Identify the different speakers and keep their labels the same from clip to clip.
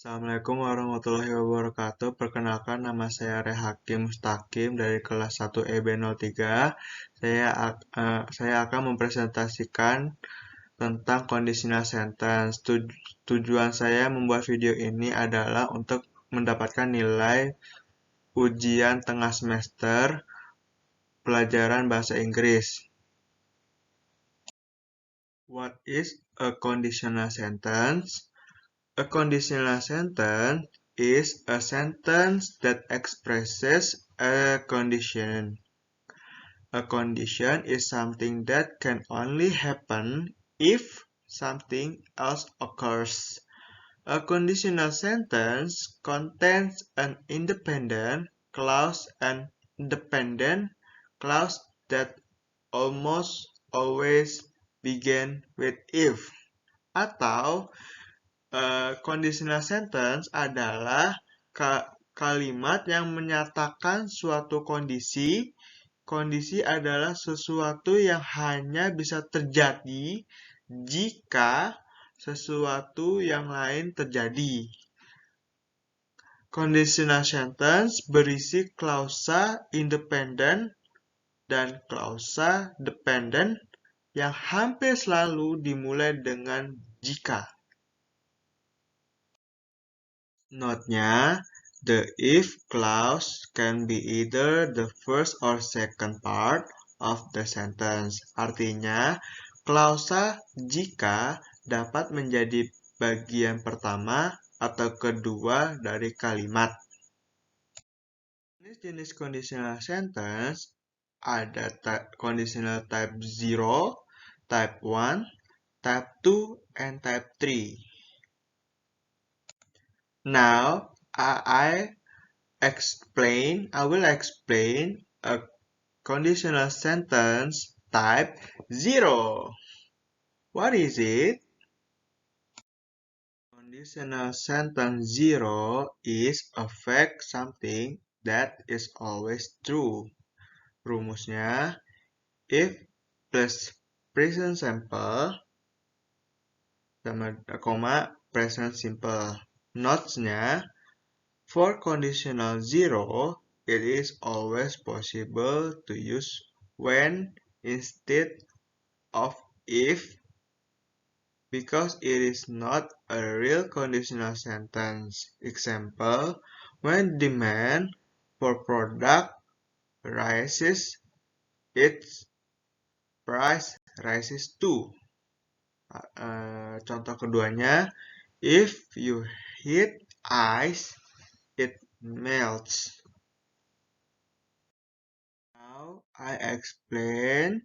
Speaker 1: Assalamualaikum warahmatullahi wabarakatuh. Perkenalkan, nama saya Rayhakim Mustaqim dari kelas 1 EB03. Saya akan mempresentasikan tentang conditional sentence. Tujuan saya membuat video ini adalah untuk mendapatkan nilai ujian tengah semester pelajaran bahasa Inggris. What is a conditional sentence? A conditional sentence is a sentence that expresses a condition. A condition is something that can only happen if something else occurs. A conditional sentence contains an independent clause and dependent clause that almost always begin with if. Atau conditional sentence adalah kalimat yang menyatakan suatu kondisi. Kondisi adalah sesuatu yang hanya bisa terjadi jika sesuatu yang lain terjadi. Conditional sentence berisi klausa independen dan klausa dependen yang hampir selalu dimulai dengan jika. Note-nya, the if clause can be either the first or second part of the sentence. Artinya, klausa jika dapat menjadi bagian pertama atau kedua dari kalimat. Jenis conditional sentence ada conditional type 0, type 1, type 2, and type 3. Now, I will explain a conditional sentence type 0. What is it? Conditional sentence 0 is a fact, something that is always true. Rumusnya, if plus present simple sama koma present simple. Notes-nya, for conditional 0, it is always possible to use when instead of if because it is not a real conditional sentence. Example, when demand for product rises, its price rises too. Contoh keduanya, if you heat ice, it melts. Now I explain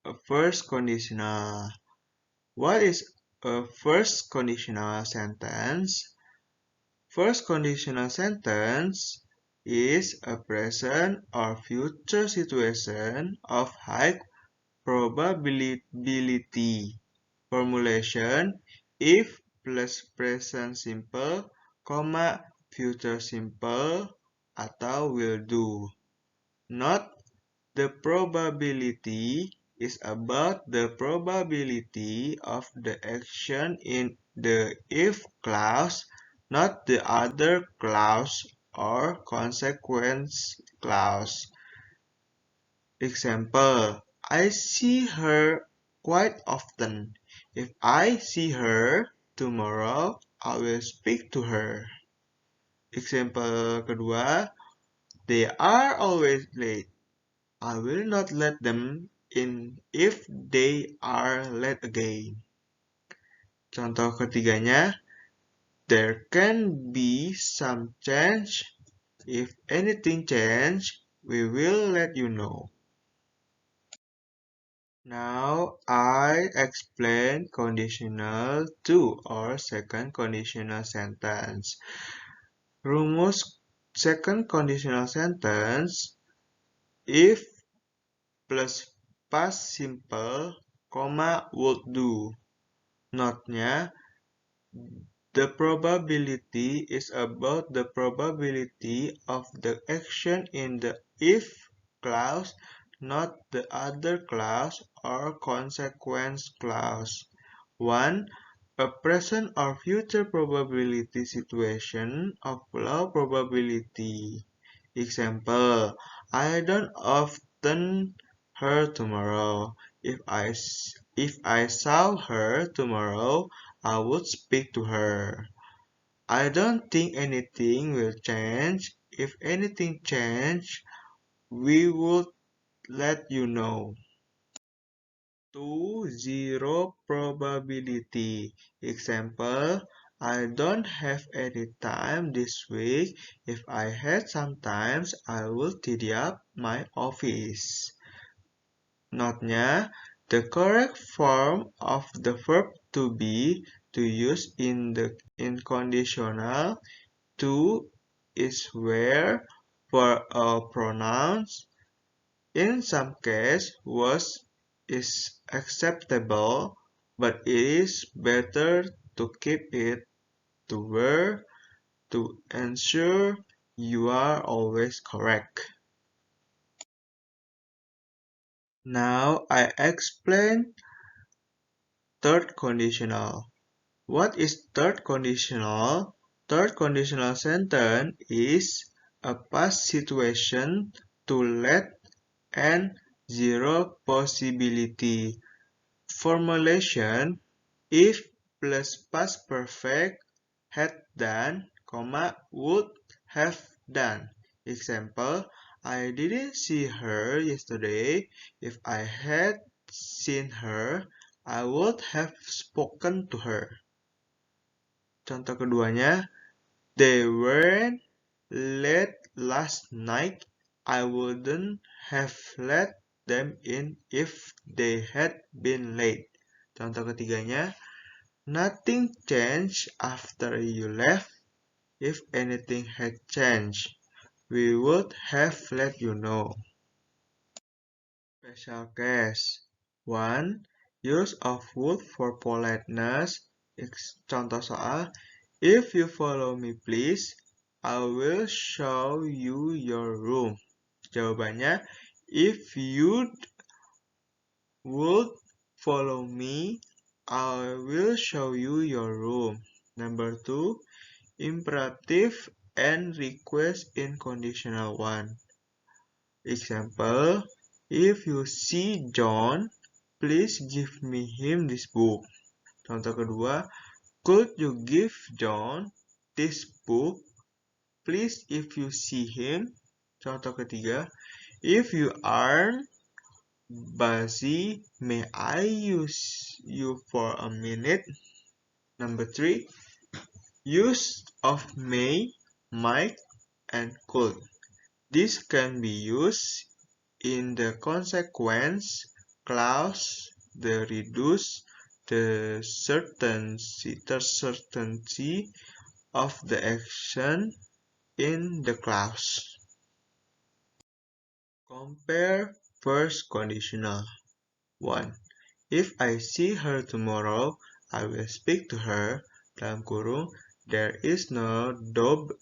Speaker 1: a first conditional. What is a first conditional sentence? First conditional sentence is a present or future situation of high probability. Formulation, if plus present simple, future simple, atau will do. Note, the probability is about the probability of the action in the if clause, not the other clause or consequence clause. Example, I see her quite often. If I see her tomorrow, I will speak to her. Example kedua, they are always late. I will not let them in if they are late again. Contoh ketiganya, there can be some change. If anything change, we will let you know. Now I explain conditional 2 or second conditional sentence. Rumus second conditional sentence, if plus past simple, would do. Note-nya, the probability is about the probability of the action in the if clause, not the other clause or consequence clause. 1. A present or future probability situation of low probability. Example, I don't often her tomorrow. If I saw her tomorrow, I would speak to her. I don't think anything will change. If anything change, we would let you know. 2-0 probability. Example, I don't have any time this week. If I had some time, I will tidy up my office. Note-nya, the correct form of the verb to be to use in conditional to is where for all pronouns. In some cases, was is acceptable, but it is better to keep it to were to ensure you are always correct. Now I explain third conditional. What is third conditional? Third conditional sentence is a past situation to let and zero possibility. Formulation: if plus past perfect had done, would have done. Example, I didn't see her yesterday. If I had seen her, I would have spoken to her. Contoh keduanya, they weren't late last night. I wouldn't have let them in if they had been late. Contoh ketiganya, nothing changed after you left. If anything had changed, we would have let you know. Special case 1. Use of would for politeness. Contoh soal, if you follow me please, I will show you your room. Jawabannya, if you would follow me, I will show you your room. Number 2. Imperative and request in conditional 1. Example, if you see John, please give me him this book. Contoh kedua, could you give John this book, please, if you see him? Contoh ketiga, if you aren't busy, may I use you for a minute? Number 3, use of may, might, and could. This can be used in the consequence clause, the reduce, the certainty of the action in the clause. Compare first conditional. 1. If I see her tomorrow, I will speak to her. Dalam kurung, there is no doubt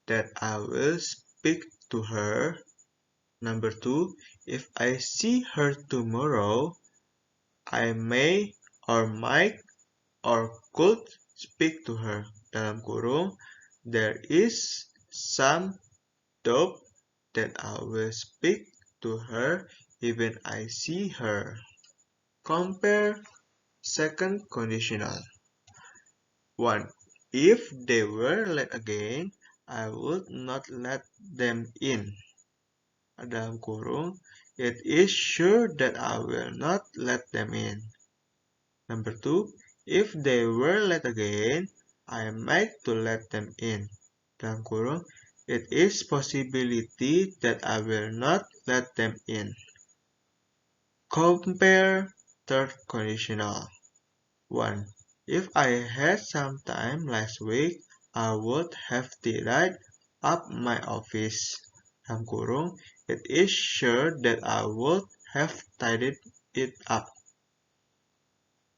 Speaker 1: that I will speak to her. Number 2, if I see her tomorrow, I may or might or could speak to her. Dalam kurung, there is some doubt that I will speak to her even I see her. Compare second conditional. 1. If they were late again, I would not let them in. Dalam kurung, it is sure that I will not let them in. Number 2, if they were late again, I might to let them in. Dalam kurung, it is possibility that I will not let them in. Compare third conditional. 1. If I had some time last week, I would have tidied up my office. Dalam kurung, it is sure that I would have tidied it up.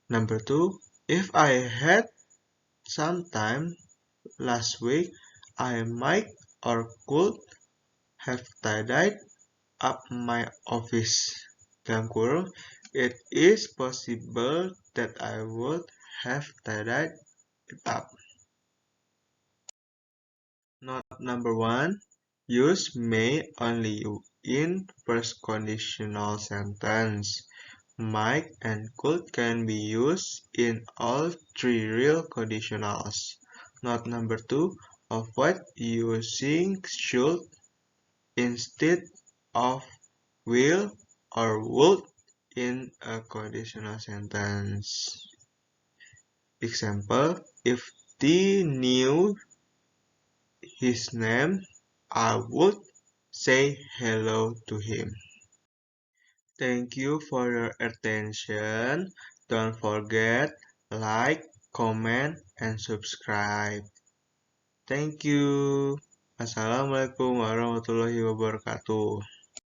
Speaker 1: Number 2, if I had some time last week, I might or could have tidied up my office. Dalam kurung, it is possible that I would have tidied it up. Note number 1. Use may only in first conditional sentence. Might and could can be used in all three real conditionals. Note number 2. Avoid using should instead of will or would in a conditional sentence. Example, if they knew his name, I would say hello to him. Thank you for your attention. Don't forget, like, comment, and subscribe. Thank you. Assalamualaikum warahmatullahi wabarakatuh.